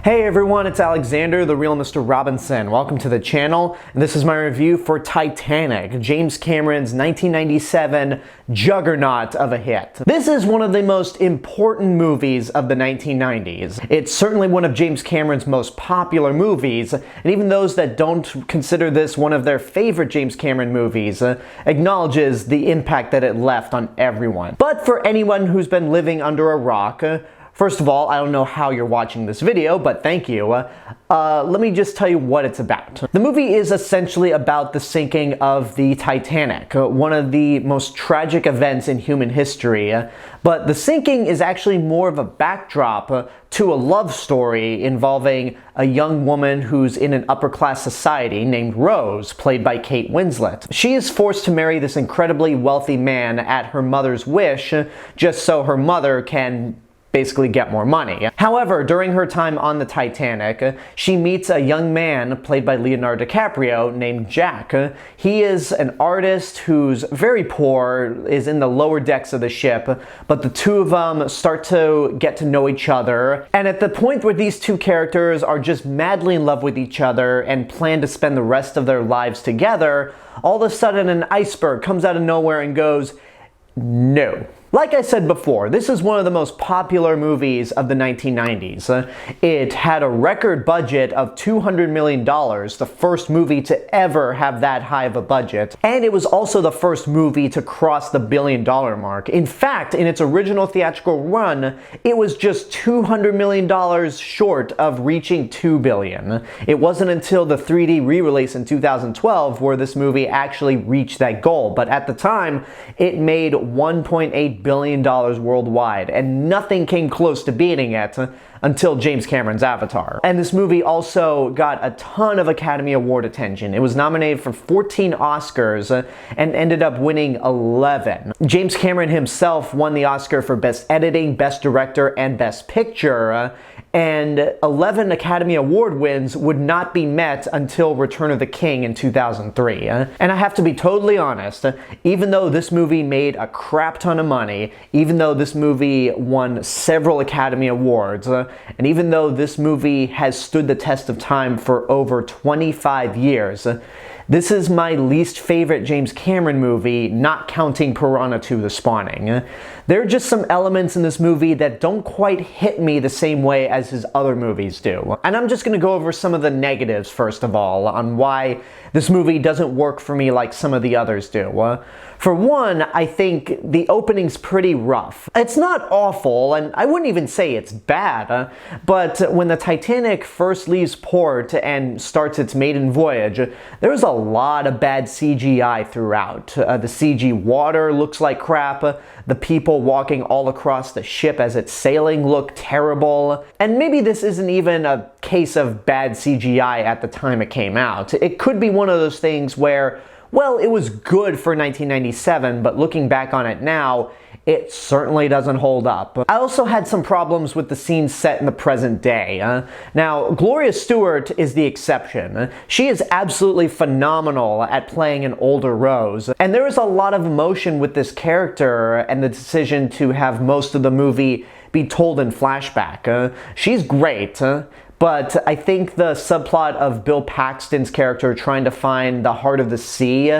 Hey everyone, it's Alexander, the real Mr. Robinson. Welcome to the channel, and this is my review for Titanic, James Cameron's 1997 juggernaut of a hit. This is one of the most important movies of the 1990s. It's certainly one of James Cameron's most popular movies, and even those that don't consider this one of their favorite James Cameron movies acknowledges the impact that it left on everyone. But for anyone who's been living under a rock, first of all, I don't know how you're watching this video, but thank you. Let me just tell you what it's about. The movie is essentially about the sinking of the Titanic, one of the most tragic events in human history. But the sinking is actually more of a backdrop to a love story involving a young woman who's in an upper-class society named Rose, played by Kate Winslet. She is forced to marry this incredibly wealthy man at her mother's wish, just so her mother can basically get more money. However, during her time on the Titanic, she meets a young man played by Leonardo DiCaprio named Jack. He is an artist who's very poor, is in the lower decks of the ship, but the two of them start to get to know each other, and at the point where these two characters are just madly in love with each other and plan to spend the rest of their lives together, all of a sudden an iceberg comes out of nowhere and goes, no. Like I said before, this is one of the most popular movies of the 1990s. It had a record budget of $200 million, the first movie to ever have that high of a budget, and it was also the first movie to cross the $1 billion mark. In fact, in its original theatrical run, it was just $200 million short of reaching $2 billion. It wasn't until the 3D re-release in 2012 where this movie actually reached that goal, but at the time, it made $1.8 billion worldwide, and nothing came close to beating it until James Cameron's Avatar. And this movie also got a ton of Academy Award attention. It was nominated for 14 Oscars and ended up winning 11. James Cameron himself won the Oscar for Best Editing, Best Director, and Best Picture, and 11 Academy Award wins would not be met until Return of the King in 2003. And I have to be totally honest, even though this movie made a crap ton of money, even though this movie won several Academy Awards, and even though this movie has stood the test of time for over 25 years, this is my least favorite James Cameron movie, not counting Piranha 2: The Spawning. There are just some elements in this movie that don't quite hit me the same way as his other movies do. And I'm just going to go over some of the negatives first of all, on why this movie doesn't work for me like some of the others do. For one, I think the opening's pretty rough. It's not awful, and I wouldn't even say it's bad, but when the Titanic first leaves port and starts its maiden voyage, there's a lot of bad CGI throughout. The CG water looks like crap, the people walking all across the ship as it's sailing look terrible, and maybe this isn't even a case of bad CGI at the time it came out. It could be one of those things where, well, it was good for 1997, but looking back on it now, it certainly doesn't hold up. I also had some problems with the scenes set in the present day. Now, Gloria Stuart is the exception. She is absolutely phenomenal at playing an older Rose, and there is a lot of emotion with this character and the decision to have most of the movie be told in flashback. She's great. But I think the subplot of Bill Paxton's character trying to find the heart of the sea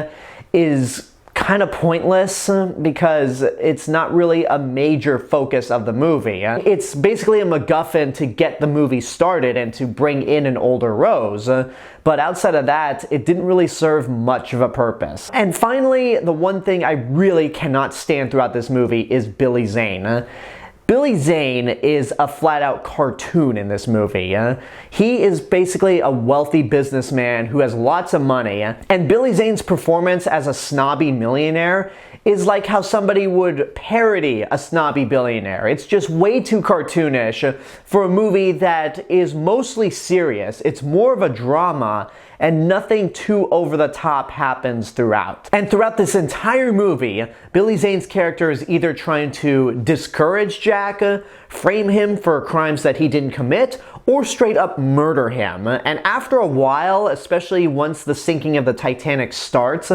is kind of pointless because it's not really a major focus of the movie. It's basically a MacGuffin to get the movie started and to bring in an older Rose, but outside of that, it didn't really serve much of a purpose. And finally, the one thing I really cannot stand throughout this movie is Billy Zane. Billy Zane is a flat-out cartoon in this movie. He is basically a wealthy businessman who has lots of money, and Billy Zane's performance as a snobby millionaire is like how somebody would parody a snobby billionaire. It's just way too cartoonish for a movie that is mostly serious. It's more of a drama, and nothing too over-the-top happens throughout. And throughout this entire movie, Billy Zane's character is either trying to discourage Jack, frame him for crimes that he didn't commit, or straight up murder him. And after a while, especially once the sinking of the Titanic starts,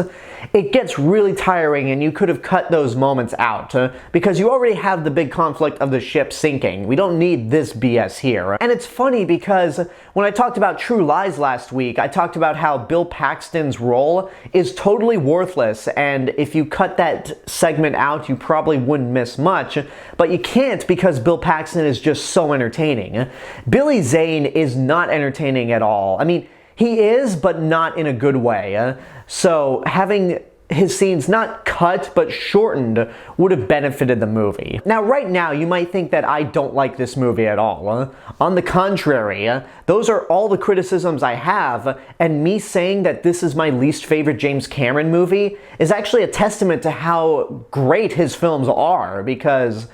it gets really tiring and you could have cut those moments out because you already have the big conflict of the ship sinking. We don't need this BS here. And it's funny because when I talked about True Lies last week, I talked about how Bill Paxton's role is totally worthless, and if you cut that segment out, you probably wouldn't miss much, but you can't because Bill Paxton is just so entertaining. Billy Zane is not entertaining at all. I mean, he is, but not in a good way. So having his scenes not cut but shortened would have benefited the movie. Now, right now, you might think that I don't like this movie at all. On the contrary, those are all the criticisms I have, and me saying that this is my least favorite James Cameron movie is actually a testament to how great his films are, because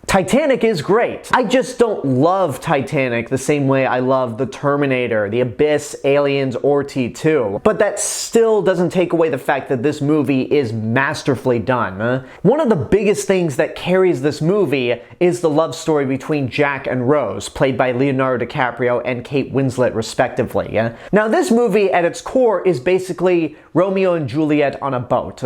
Titanic is great. I just don't love Titanic the same way I love The Terminator, The Abyss, Aliens, or T2. But that still doesn't take away the fact that this movie is masterfully done. One of the biggest things that carries this movie is the love story between Jack and Rose, played by Leonardo DiCaprio and Kate Winslet respectively. Now, this movie at its core is basically Romeo and Juliet on a boat.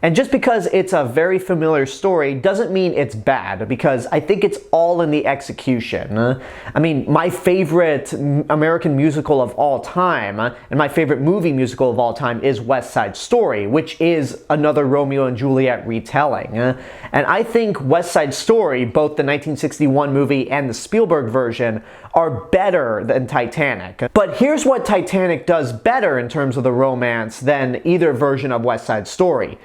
And just because it's a very familiar story doesn't mean it's bad, because I think it's all in the execution. I mean, my favorite American musical of all time, and my favorite movie musical of all time, is West Side Story, which is another Romeo and Juliet retelling. And I think West Side Story, both the 1961 movie and the Spielberg version, are better than Titanic. But here's what Titanic does better in terms of the romance than either version of West Side Story.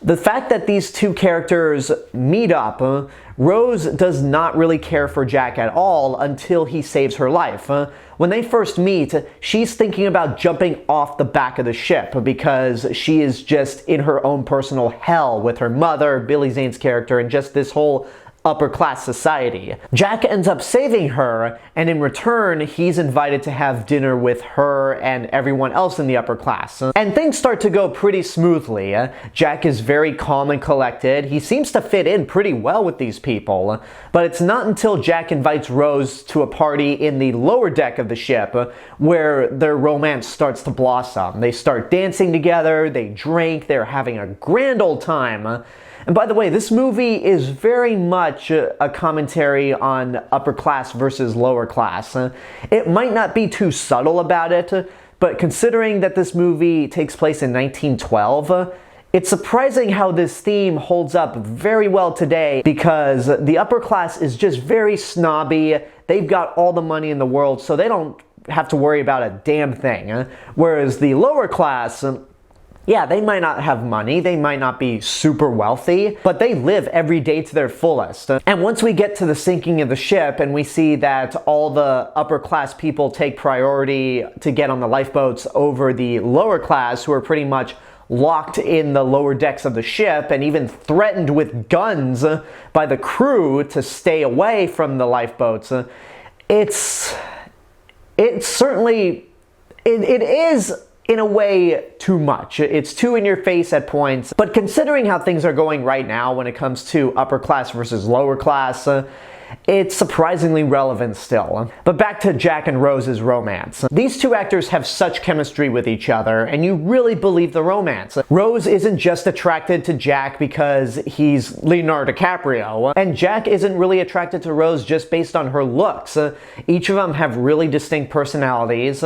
The fact that these two characters meet up, Rose does not really care for Jack at all until he saves her life. When they first meet, she's thinking about jumping off the back of the ship because she is just in her own personal hell with her mother, Billy Zane's character, and just this whole upper-class society. Jack ends up saving her, and in return, he's invited to have dinner with her and everyone else in the upper class. And things start to go pretty smoothly. Jack is very calm and collected. He seems to fit in pretty well with these people. But it's not until Jack invites Rose to a party in the lower deck of the ship where their romance starts to blossom. They start dancing together, they drink, they're having a grand old time. And by the way, this movie is very much a commentary on upper class versus lower class. It might not be too subtle about it, but considering that this movie takes place in 1912, it's surprising how this theme holds up very well today, because the upper class is just very snobby. They've got all the money in the world, so they don't have to worry about a damn thing. Whereas the lower class, yeah, they might not have money, they might not be super wealthy, but they live every day to their fullest. And once we get to the sinking of the ship and we see that all the upper class people take priority to get on the lifeboats over the lower class, who are pretty much locked in the lower decks of the ship and even threatened with guns by the crew to stay away from the lifeboats, it is in a way too much. It's too in your face at points, but considering how things are going right now when it comes to upper class versus lower class, it's surprisingly relevant still. But back to Jack and Rose's romance. These two actors have such chemistry with each other, and you really believe the romance. Rose isn't just attracted to Jack because he's Leonardo DiCaprio, and Jack isn't really attracted to Rose just based on her looks. Each of them have really distinct personalities,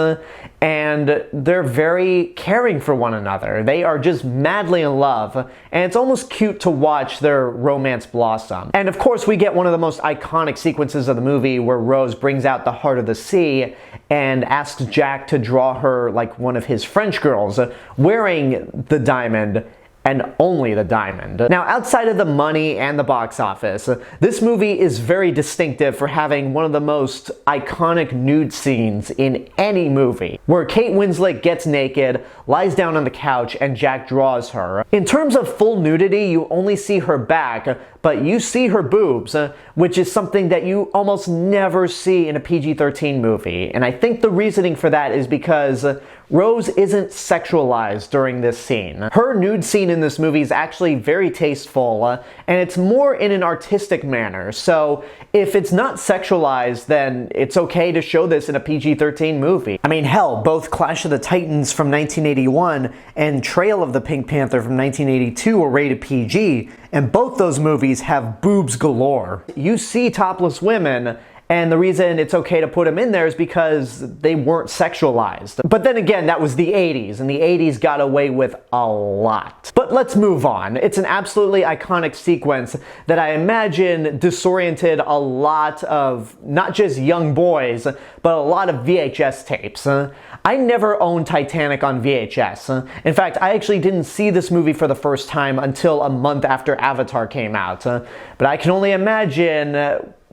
and they're very caring for one another. They are just madly in love, and it's almost cute to watch their romance blossom. And of course, we get one of the most iconic sequences of the movie where Rose brings out the heart of the sea and asks Jack to draw her like one of his French girls, wearing the diamond and only the diamond. Now, outside of the money and the box office, this movie is very distinctive for having one of the most iconic nude scenes in any movie, where Kate Winslet gets naked, lies down on the couch, and Jack draws her. In terms of full nudity, you only see her back, but you see her boobs, which is something that you almost never see in a PG-13 movie. And I think the reasoning for that is because Rose isn't sexualized during this scene. Her nude scene in this movie is actually very tasteful, and it's more in an artistic manner. So if it's not sexualized, then it's okay to show this in a PG-13 movie. I mean, hell, both Clash of the Titans from 1981 and Trail of the Pink Panther from 1982 were rated PG, and both those movies have boobs galore. You see topless women, and the reason it's okay to put them in there is because they weren't sexualized. But then again, that was the 80s, and the 80s got away with a lot. But let's move on. It's an absolutely iconic sequence that I imagine disoriented a lot of not just young boys, but a lot of VHS tapes. I never owned Titanic on VHS. In fact, I actually didn't see this movie for the first time until a month after Avatar came out. But I can only imagine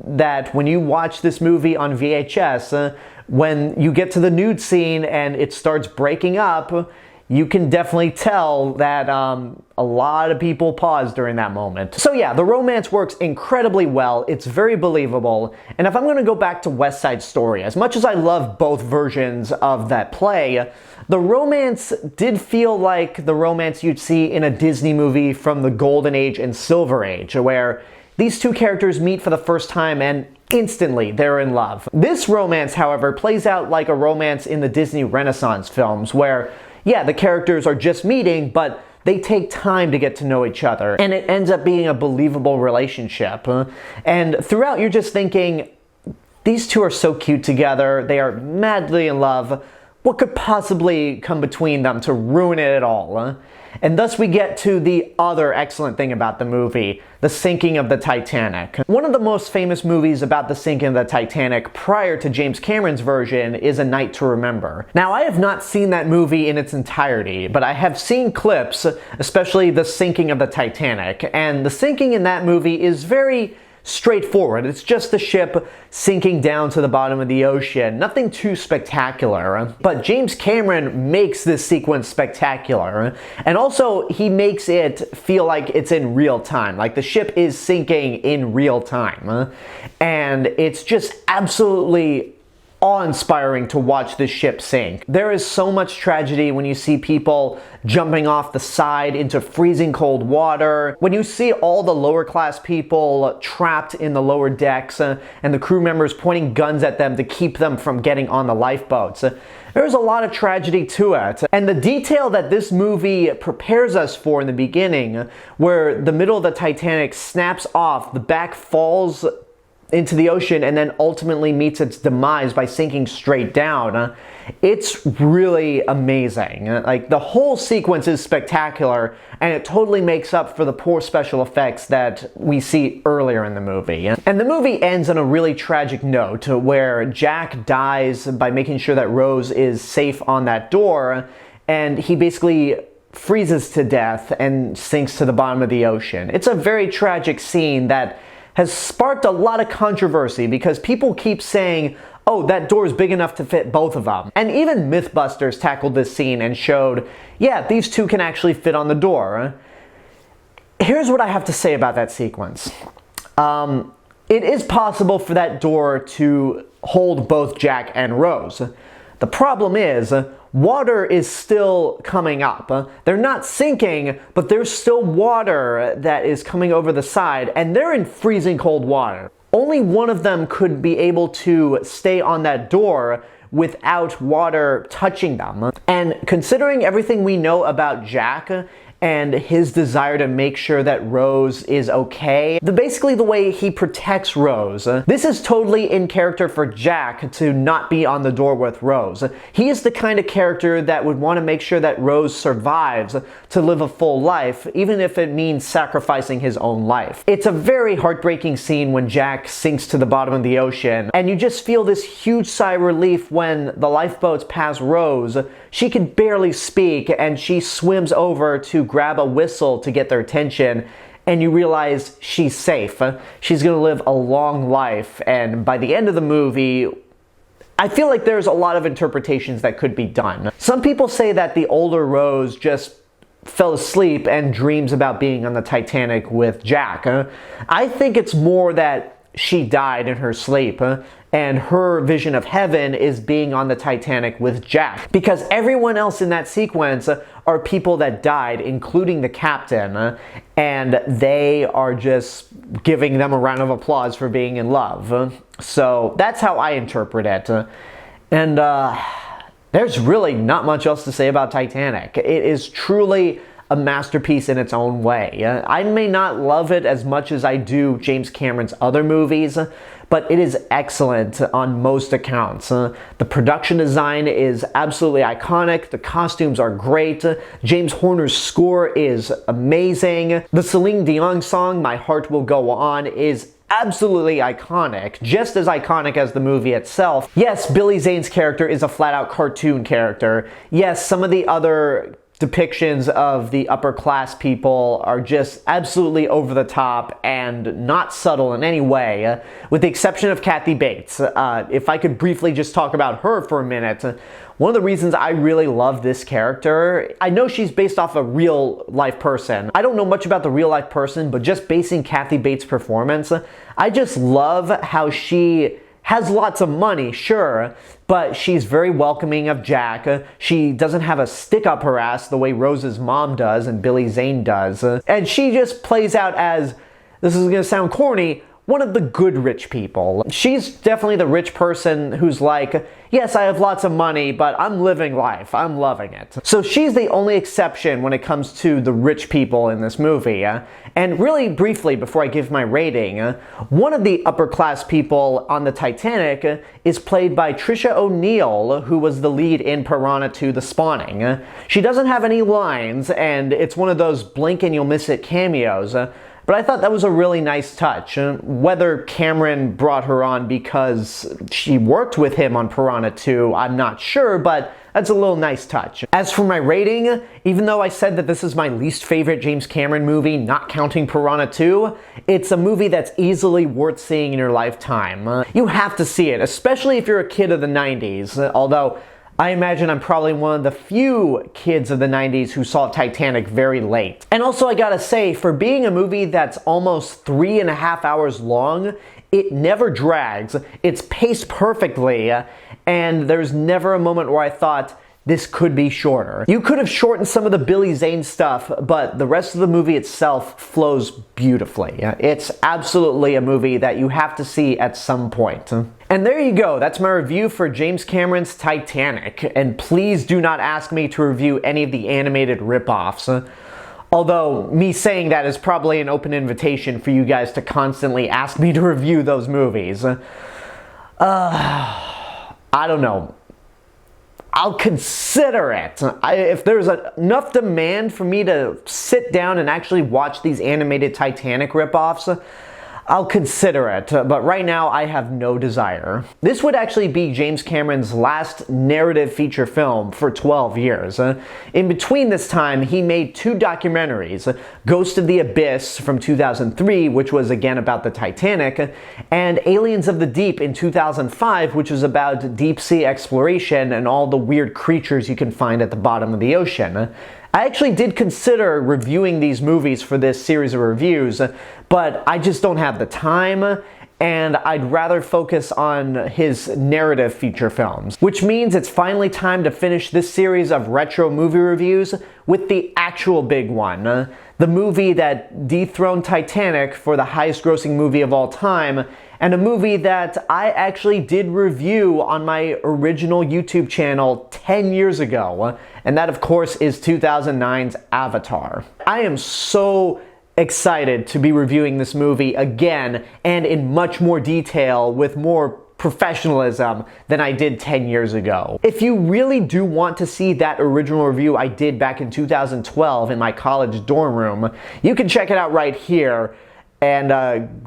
that when you watch this movie on VHS, when you get to the nude scene and it starts breaking up, you can definitely tell that a lot of people paused during that moment. So yeah, the romance works incredibly well, it's very believable, and if I'm going to go back to West Side Story, as much as I love both versions of that play, the romance did feel like the romance you'd see in a Disney movie from the Golden Age and Silver Age, where these two characters meet for the first time and instantly they're in love. This romance, however, plays out like a romance in the Disney Renaissance films where, yeah, the characters are just meeting, but they take time to get to know each other, and it ends up being a believable relationship. And throughout, you're just thinking, these two are so cute together, they are madly in love. What could possibly come between them to ruin it at all? And thus we get to the other excellent thing about the movie, the sinking of the Titanic. One of the most famous movies about the sinking of the Titanic prior to James Cameron's version is A Night to Remember. Now, I have not seen that movie in its entirety, but I have seen clips, especially the sinking of the Titanic, and the sinking in that movie is very straightforward. It's just the ship sinking down to the bottom of the ocean. Nothing too spectacular. But James Cameron makes this sequence spectacular. And also, he makes it feel like it's in real time. Like the ship is sinking in real time. And it's just absolutely awe-inspiring to watch this ship sink. There is so much tragedy when you see people jumping off the side into freezing cold water, when you see all the lower class people trapped in the lower decks, and the crew members pointing guns at them to keep them from getting on the lifeboats. There's a lot of tragedy to it. And the detail that this movie prepares us for in the beginning, where the middle of the Titanic snaps off, the back falls into the ocean and then ultimately meets its demise by sinking straight down. It's really amazing. Like, the whole sequence is spectacular, and it totally makes up for the poor special effects that we see earlier in the movie. And the movie ends on a really tragic note where Jack dies by making sure that Rose is safe on that door, and he basically freezes to death and sinks to the bottom of the ocean. It's a very tragic scene that has sparked a lot of controversy because people keep saying, oh, that door is big enough to fit both of them. And even Mythbusters tackled this scene and showed, yeah, these two can actually fit on the door. Here's what I have to say about that sequence. It is possible for that door to hold both Jack and Rose. The problem is, water is still coming up. They're not sinking, but there's still water that is coming over the side, and they're in freezing cold water. Only one of them could be able to stay on that door without water touching them. And considering everything we know about Jack and his desire to make sure that Rose is okay, basically the way he protects Rose, this is totally in character for Jack to not be on the door with Rose. He is the kind of character that would want to make sure that Rose survives to live a full life, even if it means sacrificing his own life. It's a very heartbreaking scene when Jack sinks to the bottom of the ocean, and you just feel this huge sigh of relief when the lifeboats pass Rose. She can barely speak, and she swims over to grab a whistle to get their attention, and you realize she's safe. She's gonna live a long life, and by the end of the movie, I feel like there's a lot of interpretations that could be done. Some people say that the older Rose just fell asleep and dreams about being on the Titanic with Jack. I think it's more that she died in her sleep, and her vision of heaven is being on the Titanic with Jack. Because everyone else in that sequence are people that died, including the captain, and they are just giving them a round of applause for being in love. So that's how I interpret it. And there's really not much else to say about Titanic. It is truly a masterpiece in its own way. I may not love it as much as I do James Cameron's other movies, but it is excellent on most accounts. The production design is absolutely iconic, the costumes are great, James Horner's score is amazing, the Celine Dion song, My Heart Will Go On, is absolutely iconic, just as iconic as the movie itself. Yes, Billy Zane's character is a flat-out cartoon character. Yes, some of the other depictions of the upper class people are just absolutely over the top and not subtle in any way, with the exception of Kathy Bates. If I could briefly just talk about her for a minute, one of the reasons I really love this character, I know she's based off a real life person. I don't know much about the real life person, but just basing Kathy Bates' performance, I just love how she has lots of money, sure, but she's very welcoming of Jack. She doesn't have a stick up her ass the way Rose's mom does and Billy Zane does. And she just plays out as, this is gonna sound corny, one of the good rich people. She's definitely the rich person who's like, yes, I have lots of money, but I'm living life. I'm loving it. So she's the only exception when it comes to the rich people in this movie. And really briefly, before I give my rating, one of the upper class people on the Titanic is played by Trisha O'Neill, who was the lead in Piranha 2: The Spawning. She doesn't have any lines, and it's one of those blink and you'll miss it cameos. But I thought that was a really nice touch. Whether Cameron brought her on because she worked with him on Piranha 2, I'm not sure, but that's a little nice touch. As for my rating, even though I said that this is my least favorite James Cameron movie, not counting Piranha 2, it's a movie that's easily worth seeing in your lifetime. You have to see it, especially if you're a kid of the 90s, although I imagine I'm probably one of the few kids of the 90s who saw Titanic very late. And also I gotta say, for being a movie that's almost 3.5 hours long, it never drags, it's paced perfectly, and there's never a moment where I thought, this could be shorter. You could have shortened some of the Billy Zane stuff, but the rest of the movie itself flows beautifully. It's absolutely a movie that you have to see at some point. And there you go, that's my review for James Cameron's Titanic. And please do not ask me to review any of the animated ripoffs. Although, me saying that is probably an open invitation for you guys to constantly ask me to review those movies. I don't know. I'll consider it. If there's enough demand for me to sit down and actually watch these animated Titanic ripoffs, I'll consider it, but right now I have no desire. This would actually be James Cameron's last narrative feature film for 12 years. In between this time, he made 2 documentaries, Ghost of the Abyss from 2003, which was again about the Titanic, and Aliens of the Deep in 2005, which was about deep sea exploration and all the weird creatures you can find at the bottom of the ocean. I actually did consider reviewing these movies for this series of reviews, but I just don't have the time, and I'd rather focus on his narrative feature films. Which means it's finally time to finish this series of retro movie reviews with the actual big one. The movie that dethroned Titanic for the highest grossing movie of all time, and a movie that I actually did review on my original YouTube channel 10 years ago. And that, of course, is 2009's Avatar. I am so excited to be reviewing this movie again and in much more detail with more professionalism than I did 10 years ago. If you really do want to see that original review I did back in 2012 in my college dorm room, you can check it out right here. And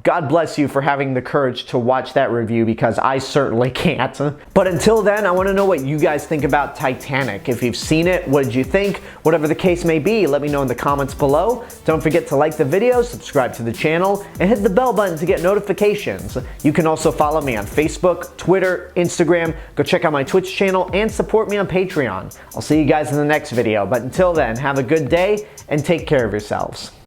God bless you for having the courage to watch that review, because I certainly can't. But until then, I want to know what you guys think about Titanic. If you've seen it, what did you think? Whatever the case may be, let me know in the comments below. Don't forget to like the video, subscribe to the channel, and hit the bell button to get notifications. You can also follow me on Facebook, Twitter, Instagram. Go check out my Twitch channel and support me on Patreon. I'll see you guys in the next video. But until then, have a good day and take care of yourselves.